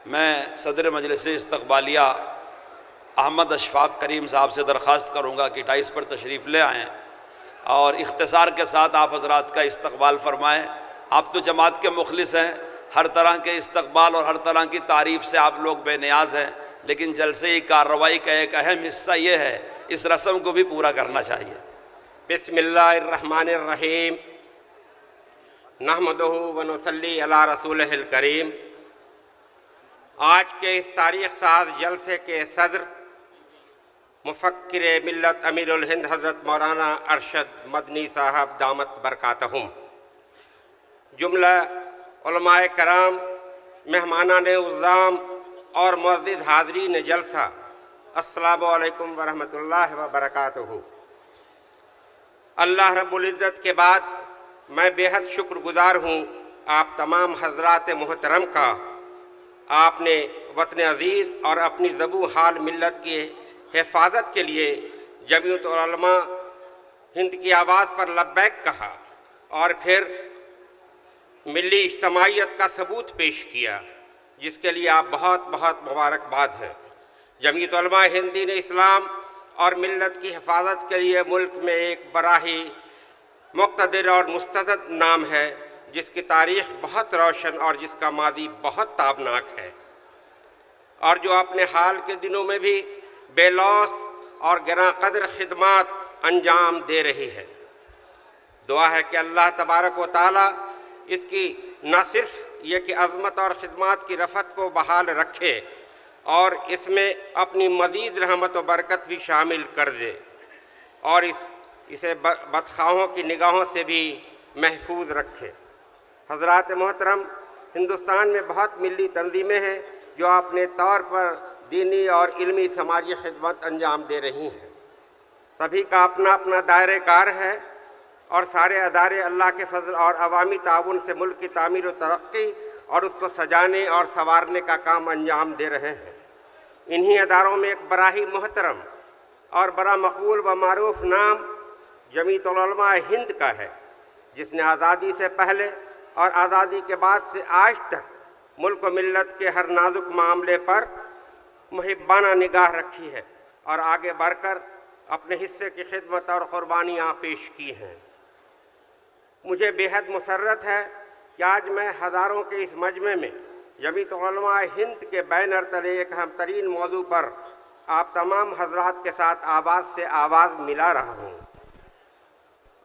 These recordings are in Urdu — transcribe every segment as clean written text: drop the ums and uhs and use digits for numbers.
میں صدر مجلس استقبالیہ احمد اشفاق کریم صاحب سے درخواست کروں گا کہ ڈائس پر تشریف لے آئیں اور اختصار کے ساتھ آپ حضرات کا استقبال فرمائیں۔ آپ تو جماعت کے مخلص ہیں، ہر طرح کے استقبال اور ہر طرح کی تعریف سے آپ لوگ بے نیاز ہیں، لیکن جلسے کارروائی کا ایک اہم حصہ یہ ہے، اس رسم کو بھی پورا کرنا چاہیے۔ بسم اللہ الرحمن الرحیم، نحمدہ ونصلی علی رسولہ الکریم۔ آج کے اس تاریخ ساز جلسے کے صدر مفکر ملت امیر الہند حضرت مولانا ارشد مدنی صاحب دامت برکاتہم، جملہ علماء کرام، مہمانان اعظام اور معزز حاضرین جلسہ، السلام علیکم ورحمۃ اللہ وبرکاتہ۔ اللہ رب العزت کے بعد میں بے حد شکر گزار ہوں آپ تمام حضرات محترم کا۔ آپ نے وطن عزیز اور اپنی زبوں حال ملت کی حفاظت کے لیے جمعیت العلماء ہند کی آواز پر لبیک کہا اور پھر ملی اجتماعیت کا ثبوت پیش کیا، جس کے لیے آپ بہت بہت مبارکباد ہیں۔ جمعیت علماء ہند دین اسلام اور ملت کی حفاظت کے لیے ملک میں ایک بڑا ہی مقتدر اور مستعد نام ہے، جس کی تاریخ بہت روشن اور جس کا ماضی بہت تابناک ہے، اور جو اپنے حال کے دنوں میں بھی بے لوث اور گراں قدر خدمات انجام دے رہی ہے۔ دعا ہے کہ اللہ تبارک و تعالی اس کی نہ صرف یہ کہ عظمت اور خدمات کی رفعت کو بحال رکھے اور اس میں اپنی مزید رحمت و برکت بھی شامل کر دے، اور اسے بدخواہوں کی نگاہوں سے بھی محفوظ رکھے۔ حضرات محترم، ہندوستان میں بہت ملی تنظیمیں ہیں جو اپنے طور پر دینی اور علمی سماجی خدمت انجام دے رہی ہیں۔ سبھی کا اپنا اپنا دائرہ کار ہے، اور سارے ادارے اللہ کے فضل اور عوامی تعاون سے ملک کی تعمیر و ترقی اور اس کو سجانے اور سنوارنے کا کام انجام دے رہے ہیں۔ انہی اداروں میں ایک بڑا ہی محترم اور بڑا مقبول و معروف نام جمعیت العلماء ہند کا ہے، جس نے آزادی سے پہلے اور آزادی کے بعد سے آج تک ملک و ملت کے ہر نازک معاملے پر محبانہ نگاہ رکھی ہے اور آگے بڑھ کر اپنے حصے کی خدمت اور قربانیاں پیش کی ہیں۔ مجھے بے حد مسرت ہے کہ آج میں ہزاروں کے اس مجمع میں جمعیت علماء ہند کے بینر تلے ایک اہم ترین موضوع پر آپ تمام حضرات کے ساتھ آواز سے آواز ملا رہا ہوں،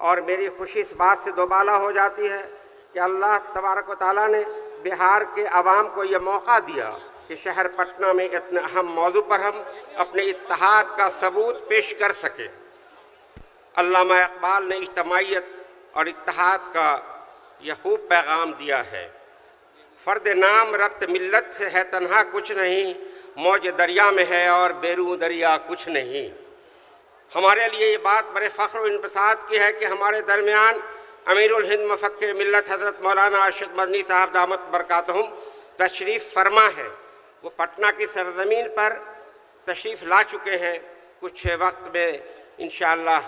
اور میری خوشی اس بات سے دوبالا ہو جاتی ہے کہ اللہ تبارک و تعالیٰ نے بہار کے عوام کو یہ موقع دیا کہ شہر پٹنہ میں اتنے اہم موضوع پر ہم اپنے اتحاد کا ثبوت پیش کر سکیں۔ علامہ اقبال نے اجتماعیت اور اتحاد کا یہ خوب پیغام دیا ہے۔ فرد نام ربط ملت سے ہے تنہا کچھ نہیں، موج دریا میں ہے اور بیرون دریا کچھ نہیں۔ ہمارے لیے یہ بات بڑے فخر و انبساط کی ہے کہ ہمارے درمیان امیر الہند مفکر ملت حضرت مولانا ارشد مدنی صاحب دامت برکاتہم تشریف فرما ہے۔ وہ پٹنہ کی سرزمین پر تشریف لا چکے ہیں، کچھ وقت میں انشاءاللہ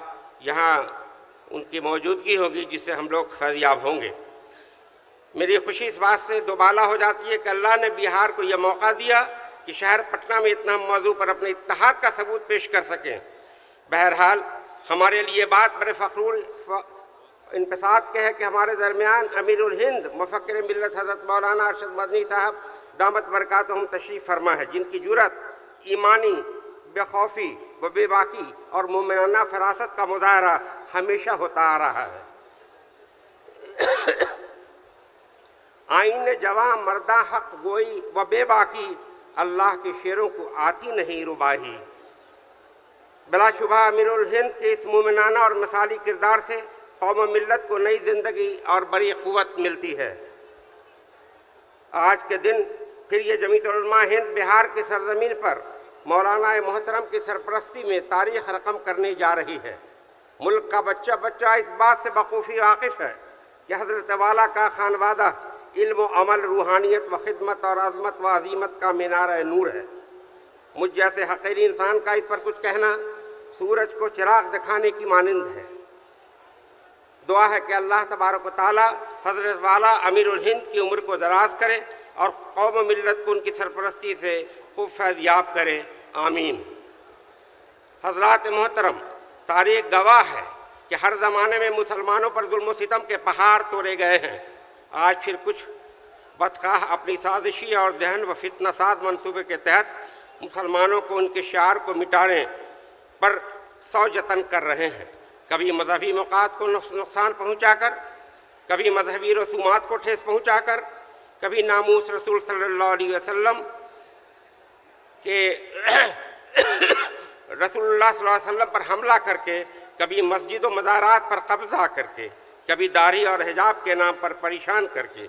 یہاں ان کی موجودگی ہوگی جس سے ہم لوگ فیضیاب ہوں گے۔ میری خوشی اس بات سے دوبالا ہو جاتی ہے کہ اللہ نے بہار کو یہ موقع دیا کہ شہر پٹنہ میں اتنا موضوع پر اپنے اتحاد کا ثبوت پیش کر سکیں۔ بہرحال ہمارے لیے بات بڑے فخر انبساط کے ہے کہ ہمارے درمیان امیر الہند مفکر ملت حضرت مولانا ارشد مدنی صاحب دامت برکاتہم تشریف فرما ہے، جن کی جرأت، ایمانی بے خوفی و بے باکی اور مومنانہ فراست کا مظاہرہ ہمیشہ ہوتا آ رہا ہے۔ آئین جواں مردہ حق گوئی و بے باکی، اللہ کے شیروں کو آتی نہیں رباہی۔ بلا شبہ امیر الہند کے اس مومنانہ اور مثالی کردار سے قوم و ملت کو نئی زندگی اور بڑی قوت ملتی ہے۔ آج کے دن پھر یہ جمعیت علماء ہند بہار کی سرزمین پر مولانا محترم کی سرپرستی میں تاریخ رقم کرنے جا رہی ہے۔ ملک کا بچہ بچہ اس بات سے بخوبی واقف ہے کہ حضرت والا کا خانوادہ علم و عمل، روحانیت و خدمت اور عظمت و عظیمت کا مینارہ نور ہے۔ مجھ جیسے حقیری انسان کا اس پر کچھ کہنا سورج کو چراغ دکھانے کی مانند ہے۔ دعا ہے کہ اللہ تبارک و تعالی حضرت والا امیر الہند کی عمر کو دراز کرے اور قوم و ملت کو ان کی سرپرستی سے خوب فیض یاب کرے، آمین۔ حضرات محترم، تاریخ گواہ ہے کہ ہر زمانے میں مسلمانوں پر ظلم و ستم کے پہاڑ توڑے گئے ہیں۔ آج پھر کچھ بدخواہ اپنی سازشی اور ذہن و فتنہ ساز منصوبے کے تحت مسلمانوں کو ان کے شعار کو مٹانے پر سو جتن کر رہے ہیں، کبھی مذہبی موقعات کو نقصان پہنچا کر، کبھی مذہبی رسومات کو ٹھیس پہنچا کر، کبھی ناموس رسول صلی اللہ علیہ وسلم کے رسول اللہ صلی اللہ علیہ وسلم پر حملہ کر کے، کبھی مسجد و مزارات پر قبضہ کر کے، کبھی داڑھی اور حجاب کے نام پر پریشان کر کے،